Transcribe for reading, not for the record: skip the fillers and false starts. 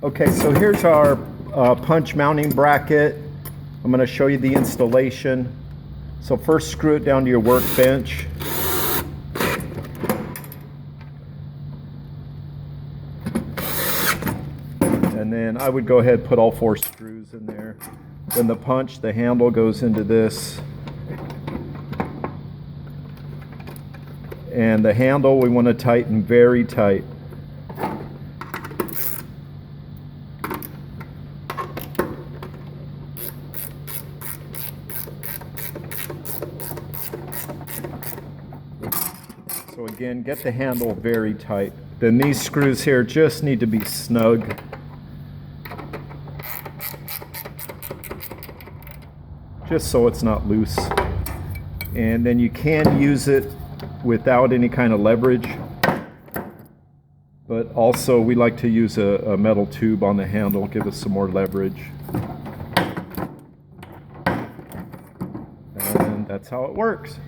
Okay, so here's our punch mounting bracket. I'm going to show you the installation. So first screw it down to your workbench. And then I would go ahead and put all 4 screws in there. Then the punch, the handle goes into this. And the handle we want to tighten very tight. So again, get the handle very tight. Then these screws here just need to be snug. Just so it's not loose. And then you can use it without any kind of leverage. But also we like to use a metal tube on the handle, give us some more leverage. And that's how it works.